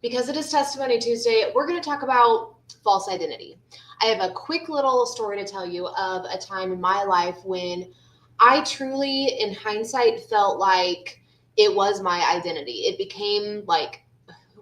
Because it is Testimony Tuesday, we're going to talk about false identity. I have a quick little story to tell you of a time in my life when I truly, in hindsight, felt like it was my identity. It became like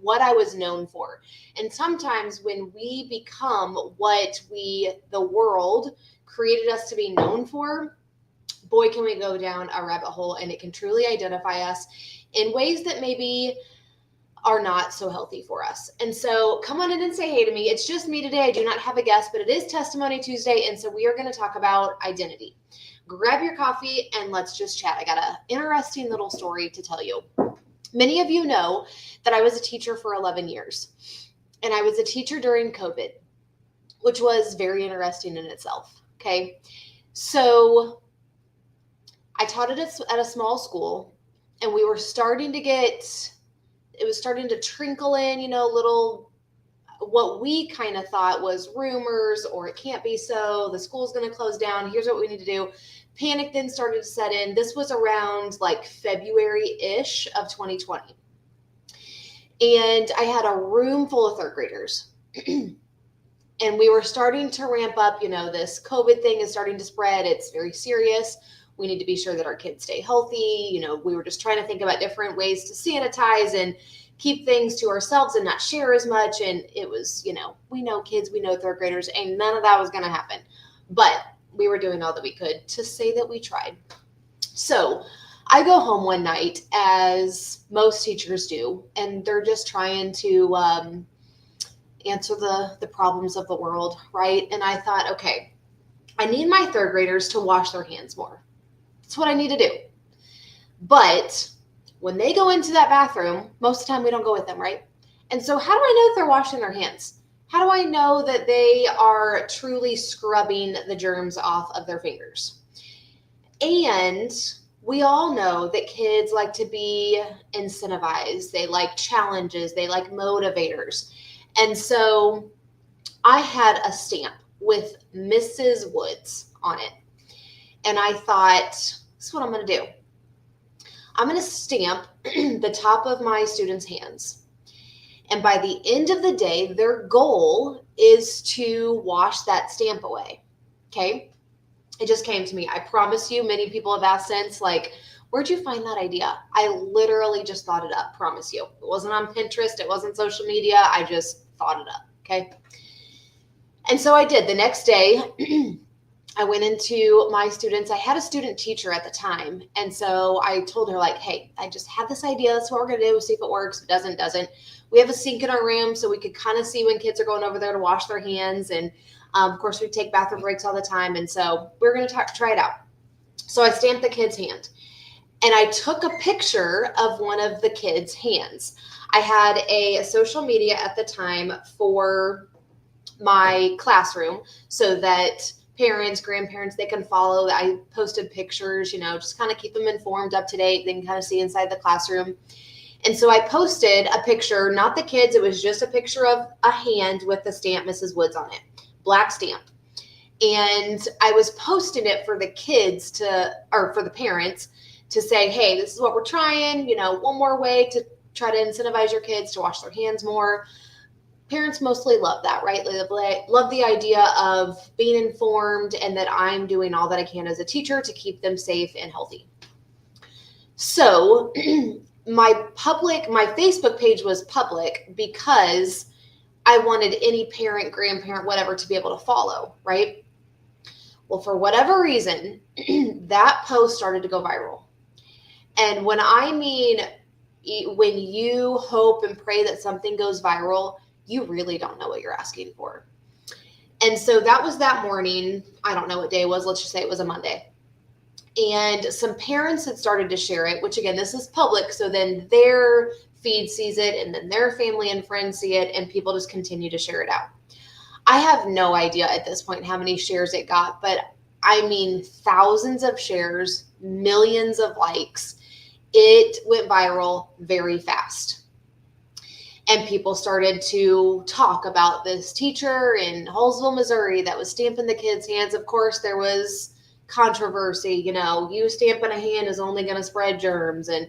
what I was known for. And sometimes when we become what the world created us to be known for, boy, can we go down a rabbit hole, and it can truly identify us in ways that maybe are not so healthy for us. And so come on in and say hey to me. It's just me today. I do not have a guest, but it is Testimony Tuesday. And so we are going to talk about identity. Grab your coffee and let's just chat. I got an interesting little story to tell you. Many of you know that I was a teacher for 11 years, and I was a teacher during COVID, which was very interesting in itself. Okay. So I taught at a small school, and we were starting to it was starting to trickle in, little, what we kind of thought was rumors, or it can't be so, the school's going to close down, here's what we need to do. Panic then started to set in. This was around like February-ish of 2020. And I had a room full of third graders. And we were starting to ramp up, this COVID thing is starting to spread. It's very serious. We need to be sure that our kids stay healthy. We were just trying to think about different ways to sanitize and keep things to ourselves and not share as much. And it was, we know kids, we know third graders, and none of that was going to happen. But we were doing all that we could to say that we tried. So I go home one night, as most teachers do, and they're just trying to answer the problems of the world, right? And I thought, okay, I need my third graders to wash their hands more. That's what I need to do. But when they go into that bathroom, most of the time we don't go with them, right? And so how do I know if they're washing their hands? How do I know that they are truly scrubbing the germs off of their fingers? And we all know that kids like to be incentivized. They like challenges. They like motivators. And so I had a stamp with Mrs. Woods on it. And I thought, this is what I'm going to do. I'm going to stamp the top of my students' hands. And by the end of the day, their goal is to wash that stamp away. Okay? It just came to me. I promise you, many people have asked since, like, where'd you find that idea? I literally just thought it up, promise you. It wasn't on Pinterest. It wasn't social media. I just thought it up. Okay? And so I did. The next day, I went into my students. I had a student teacher at the time. And so I told her, like, hey, I just had this idea. That's what we're going to do. We'll see if it works. If it doesn't. We have a sink in our room, so we could kind of see when kids are going over there to wash their hands. And of course, we take bathroom breaks all the time. And so we're going to try it out. So I stamped the kid's hand. And I took a picture of one of the kids' hands. I had a social media at the time for my classroom so that parents, grandparents, they can follow. I posted pictures, just kind of keep them informed, up to date. They can kind of see inside the classroom. And so I posted a picture, not the kids. It was just a picture of a hand with the stamp Mrs. Woods on it, black stamp. And I was posting it for the kids for the parents to say, hey, this is what we're trying, one more way to try to incentivize your kids to wash their hands more. Parents mostly love that, right? They love the idea of being informed and that I'm doing all that I can as a teacher to keep them safe and healthy. So my Facebook page was public because I wanted any parent, grandparent, whatever to be able to follow, right? Well, for whatever reason, that post started to go viral. And when you hope and pray that something goes viral, you really don't know what you're asking for. And so that was that morning. I don't know what day it was. Let's just say it was a Monday. And some parents had started to share it, which again, this is public. So then their feed sees it, and then their family and friends see it, and people just continue to share it out. I have no idea at this point how many shares it got, but I mean, thousands of shares, millions of likes. It went viral very fast. And people started to talk about this teacher in Hallsville, Missouri that was stamping the kids' hands. Of course, there was controversy, you stamping a hand is only going to spread germs. And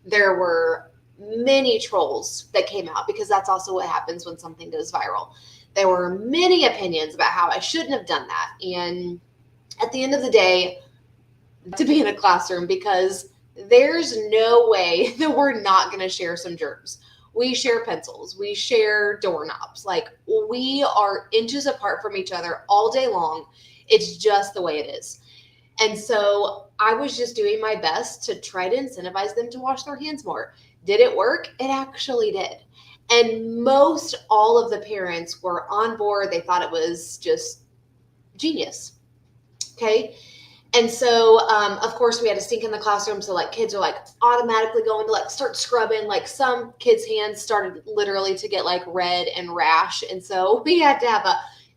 there were many trolls that came out, because that's also what happens when something goes viral. There were many opinions about how I shouldn't have done that. And at the end of the day, to be in a classroom, because there's no way that we're not going to share some germs. We share pencils, we share doorknobs. Like, we are inches apart from each other all day long. It's just the way it is. And so I was just doing my best to try to incentivize them to wash their hands more. Did it work? It actually did. And most all of the parents were on board. They thought it was just genius. Okay. And so, of course, we had a sink in the classroom. So like kids are like automatically going to like start scrubbing. Like some kids' hands started literally to get like red and rash. And so we had to have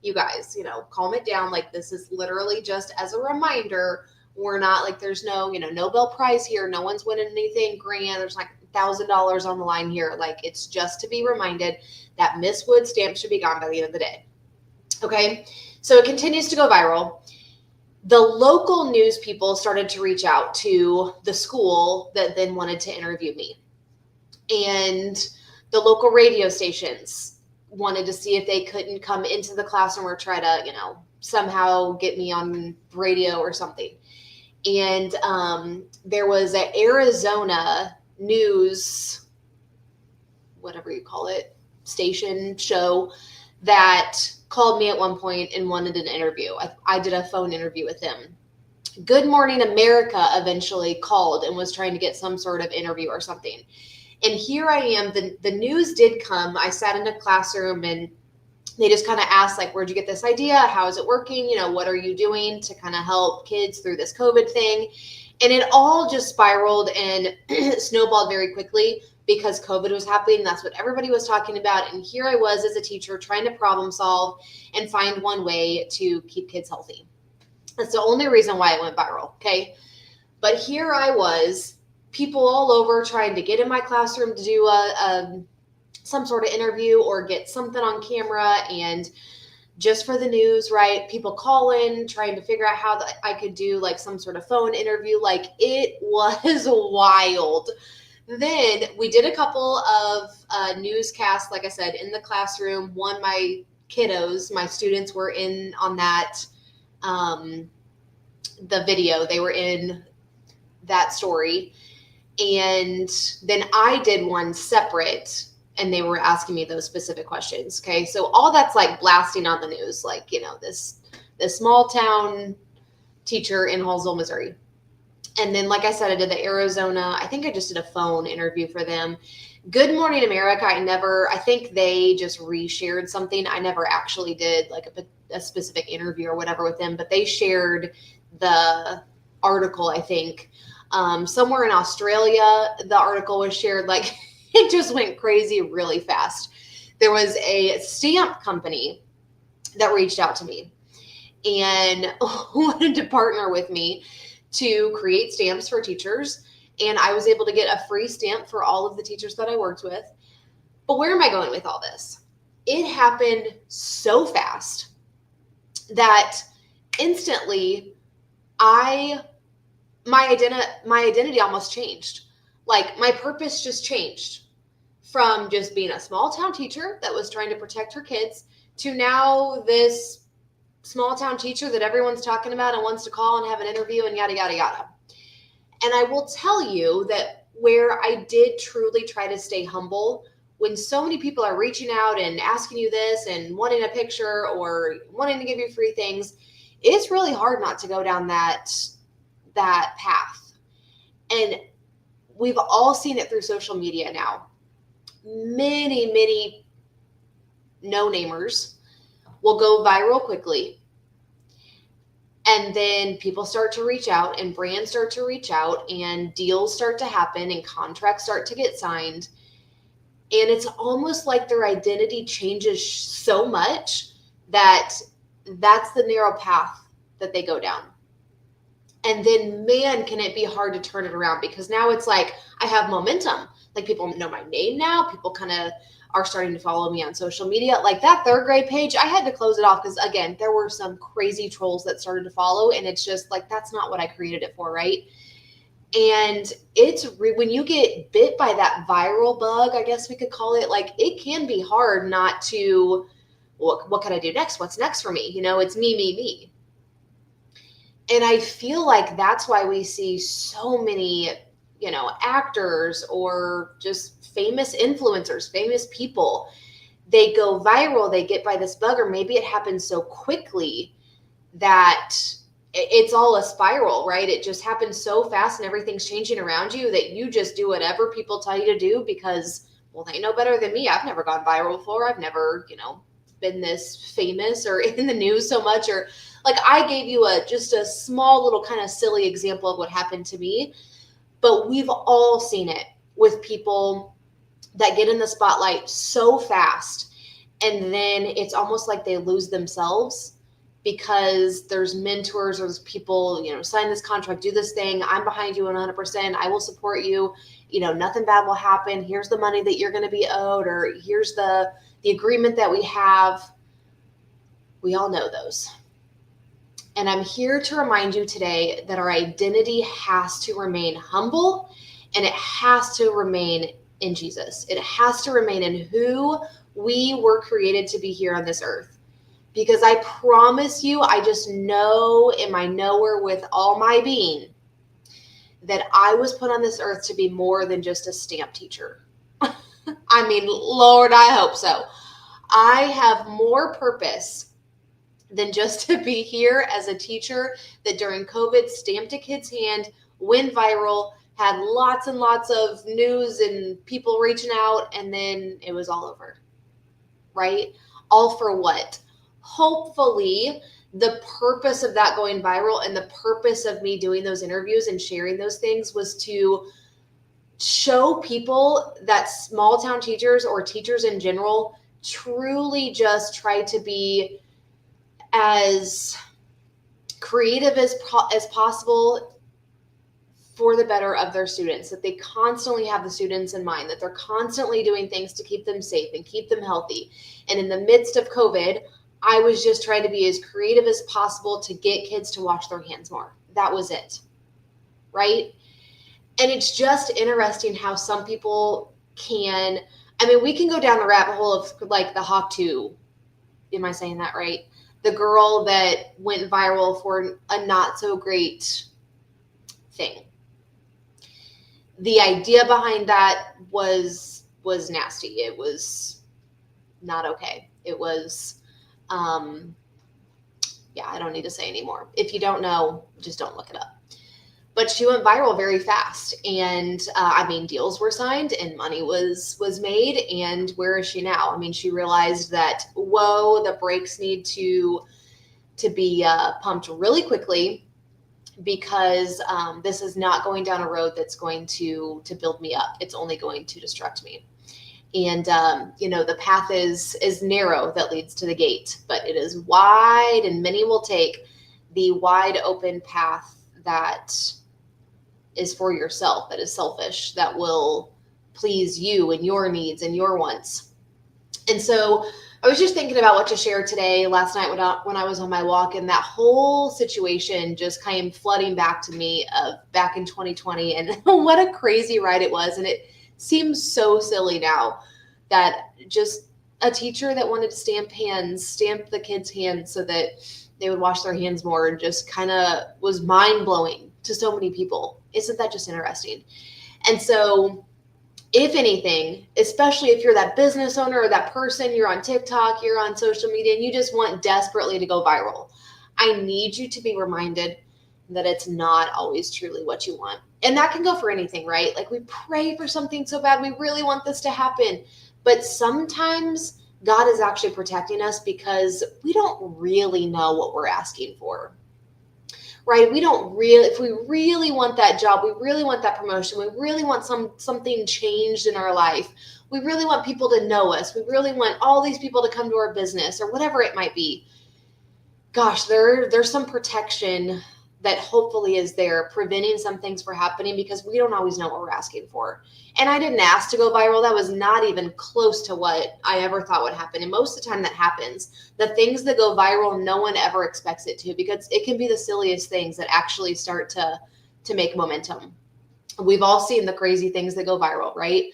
you guys, calm it down. Like, this is literally just as a reminder. We're not like, there's no, Nobel Prize here. No one's winning anything grand. There's like $1,000 on the line here. Like, it's just to be reminded that Miss Wood stamp should be gone by the end of the day. Okay. So it continues to go viral. The local news people started to reach out to the school that then wanted to interview me. And the local radio stations wanted to see if they couldn't come into the classroom or try to, somehow get me on radio or something. And there was an Arizona news, whatever you call it, station show that called me at one point and wanted an interview. I did a phone interview with them. Good Morning America eventually called and was trying to get some sort of interview or something. And here I am. The news did come. I sat in a classroom and they just kind of asked, like, where'd you get this idea? How is it working? What are you doing to kind of help kids through this COVID thing? And it all just spiraled and snowballed very quickly because COVID was happening. That's what everybody was talking about. And here I was as a teacher trying to problem solve and find one way to keep kids healthy. That's the only reason why it went viral. Okay. But here I was, people all over trying to get in my classroom to do some sort of interview or get something on camera, and just for the news, right? People calling, trying to figure out how I could do like some sort of phone interview. Like, it was wild. Then we did a couple of newscasts, like I said, in the classroom. One, my students were in on that, the video. They were in that story. And then I did one separate, and they were asking me those specific questions. Okay. So all that's like blasting on the news, like, this small town teacher in Hallsville, Missouri. And then, like I said, I did the Arizona, I think I just did a phone interview for them. Good Morning America, I think they just reshared something. I never actually did like a specific interview or whatever with them, but they shared the article, I think. Somewhere in Australia, the article was shared. Like, it just went crazy really fast. There was a stamp company that reached out to me and wanted to partner with me to create stamps for teachers. And I was able to get a free stamp for all of the teachers that I worked with. But where am I going with all this? It happened so fast that instantly my identity almost changed. Like, my purpose just changed from just being a small town teacher that was trying to protect her kids to now this small town teacher that everyone's talking about and wants to call and have an interview and yada, yada, yada. And I will tell you that where I did truly try to stay humble, when so many people are reaching out and asking you this and wanting a picture or wanting to give you free things, it's really hard not to go down that path. And we've all seen it through social media now. Many no-namers will go viral quickly. And then people start to reach out and brands start to reach out and deals start to happen and contracts start to get signed. And it's almost like their identity changes so much that that's the narrow path that they go down. And then, man, can it be hard to turn it around, because now it's like I have momentum. Like, people know my name now. People kind of are starting to follow me on social media. Like, that third grade page, I had to close it off because, again, there were some crazy trolls that started to follow. And it's just like, that's not what I created it for, right? And it's when you get bit by that viral bug, I guess we could call it, like, it can be hard not to, what can I do next? What's next for me? It's me, me, me. And I feel like that's why we see so many, actors or just famous influencers, famous people. They go viral, they get by this bug, or maybe it happens so quickly that it's all a spiral, right? It just happens so fast and everything's changing around you that you just do whatever people tell you to do because, well, they know better than me. I've never gone viral before. I've never, been this famous or in the news so much. Or like, I gave you just a small little kind of silly example of what happened to me, but we've all seen it with people that get in the spotlight so fast, and then it's almost like they lose themselves because there's mentors or there's people, sign this contract, do this thing, I'm behind you 100%, I will support you, nothing bad will happen, here's the money that you're going to be owed, or here's the agreement that we have. We all know those. And I'm here to remind you today that our identity has to remain humble, and it has to remain in Jesus. It has to remain in who we were created to be here on this earth. Because I promise you, I just know in my knower with all my being that I was put on this earth to be more than just a stamp teacher. I mean, Lord, I hope so. I have more purpose than just to be here as a teacher that during COVID stamped a kid's hand, went viral, had lots and lots of news and people reaching out, and then it was all over, right? All for what? Hopefully, the purpose of that going viral and the purpose of me doing those interviews and sharing those things was to show people that small town teachers or teachers in general truly just try to be as creative as possible for the better of their students, that they constantly have the students in mind, that they're constantly doing things to keep them safe and keep them healthy. And in the midst of COVID, I was just trying to be as creative as possible to get kids to wash their hands more. That was it, right? And it's just interesting how some people can, we can go down the rabbit hole of like the Hawk 2. Am I saying that right? The girl that went viral for a not so great thing. The idea behind that was nasty. It was not okay. It was, I don't need to say anymore. If you don't know, just don't look it up. But she went viral very fast, and deals were signed and money was made. And where is she now? She realized that, whoa, the brakes need to be pumped really quickly, because this is not going down a road that's going to build me up. It's only going to destruct me. And the path is narrow that leads to the gate, but it is wide, and many will take the wide open path that is for yourself, that is selfish, that will please you and your needs and your wants. And so I was just thinking about what to share today last night when I was on my walk, and that whole situation just came flooding back to me back in 2020, and what a crazy ride it was. And it seems so silly now that just a teacher that wanted to stamp the kids' hands so that they would wash their hands more, and just kind of was mind-blowing to so many people. Isn't that just interesting? And so, if anything, especially if you're that business owner or that person, you're on TikTok, you're on social media, and you just want desperately to go viral, I need you to be reminded that it's not always truly what you want. And that can go for anything, right? Like, we pray for something so bad, we really want this to happen. But sometimes God is actually protecting us because we don't really know what we're asking for. Right? We don't really, if we really want that job, we really want that promotion, we really want something changed in our life, we really want people to know us, we really want all these people to come to our business, or whatever it might be. Gosh, there's some protection that hopefully is there preventing some things from happening, because we don't always know what we're asking for. And I didn't ask to go viral. That was not even close to what I ever thought would happen. And most of the time that happens. The things that go viral, no one ever expects it to, because it can be the silliest things that actually start to make momentum. We've all seen the crazy things that go viral, right?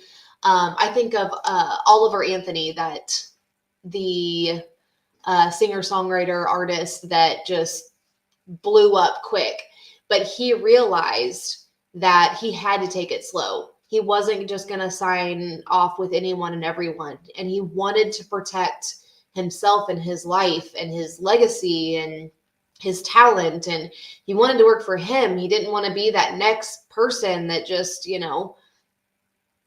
I think of Oliver Anthony, that the singer songwriter artist that just blew up quick, but he realized that he had to take it slow. He wasn't just going to sign off with anyone and everyone, and he wanted to protect himself and his life and his legacy and his talent, and he wanted to work for him. He didn't want to be that next person that just,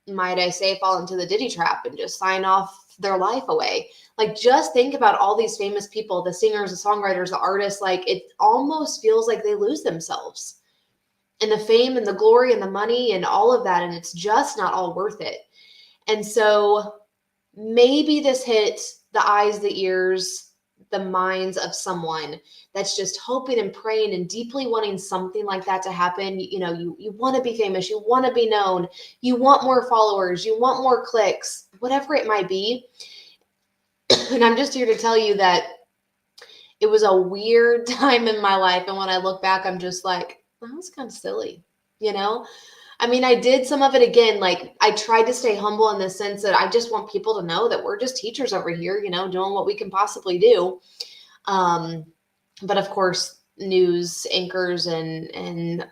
might I say, fall into the Diddy trap and just sign off their life away. Like, just think about all these famous people, the singers, the songwriters, the artists. Like, it almost feels like they lose themselves in the fame and the glory and the money and all of that. And it's just not all worth it. And so maybe this hit the eyes, the ears, the minds of someone that's just hoping and praying and deeply wanting something like that to happen. You want to be famous, you want to be known, you want more followers, you want more clicks, whatever it might be. And I'm just here to tell you that it was a weird time in my life. And when I look back, I'm just like, that was kind of silly, I mean, I did some of it again. Like, I tried to stay humble in the sense that I just want people to know that we're just teachers over here, doing what we can possibly do. But of course, news anchors and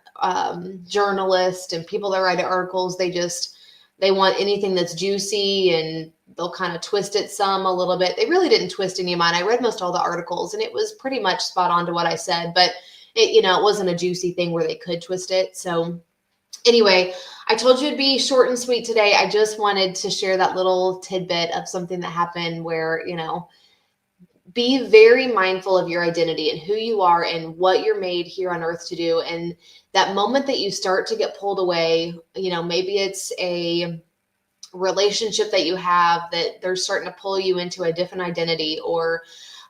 journalists and people that write articles, they want anything that's juicy, and they'll kind of twist it a little bit. They really didn't twist any of mine. I read most all the articles, and it was pretty much spot on to what I said, but it wasn't a juicy thing where they could twist it. So anyway, I told you it'd be short and sweet today. I just wanted to share that little tidbit of something that happened where, be very mindful of your identity and who you are and what you're made here on earth to do. And that moment that you start to get pulled away, maybe it's a relationship that you have that they're starting to pull you into a different identity, or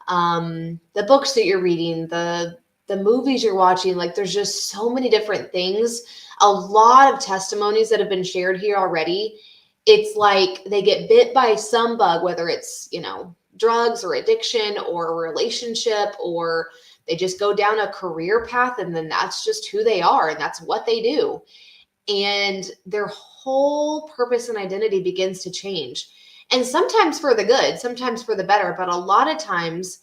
the books that you're reading, the movies you're watching. Like, there's just so many different things, a lot of testimonies that have been shared here already. It's like they get bit by some bug, whether it's, drugs or addiction or a relationship, or they just go down a career path, and then that's just who they are and that's what they do. And their whole purpose and identity begins to change. And sometimes for the good, sometimes for the better, but a lot of times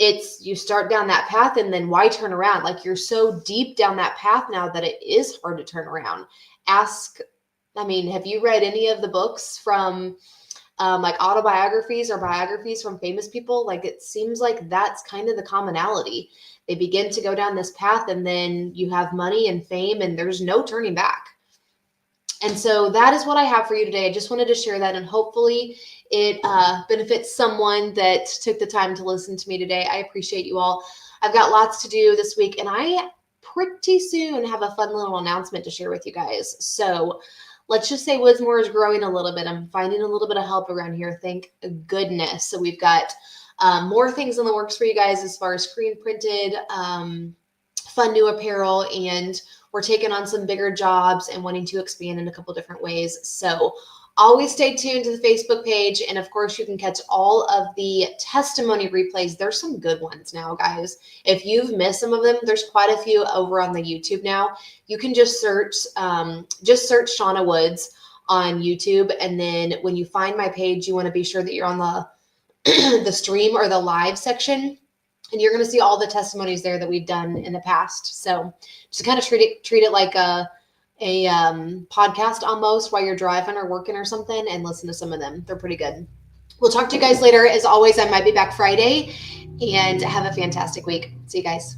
it's you start down that path, and then why turn around? Like, you're so deep down that path now that it is hard to turn around. Have you read any of the books from like autobiographies or biographies from famous people? Like, it seems like that's kind of the commonality. They begin to go down this path, and then you have money and fame, and there's no turning back. And so that is what I have for you today. I just wanted to share that, and hopefully it benefits someone that took the time to listen to me today. I appreciate you all. I've got lots to do this week, and I pretty soon have a fun little announcement to share with you guys. So let's just say Wismore is growing a little bit. I'm finding a little bit of help around here. Thank goodness. So we've got more things in the works for you guys as far as screen printed, fun new apparel, and we're taking on some bigger jobs and wanting to expand in a couple different ways. So always stay tuned to the Facebook page. And of course, you can catch all of the testimony replays. There's some good ones now, guys. If you've missed some of them, there's quite a few over on the YouTube now. You can just search Shauna Woods on YouTube. And then when you find my page, you want to be sure that you're on the stream or the live section. And you're going to see all the testimonies there that we've done in the past. So just kind of treat it like a podcast almost while you're driving or working or something, and listen to some of them. They're pretty good. We'll talk to you guys later. As always, I might be back Friday, and have a fantastic week. See you guys.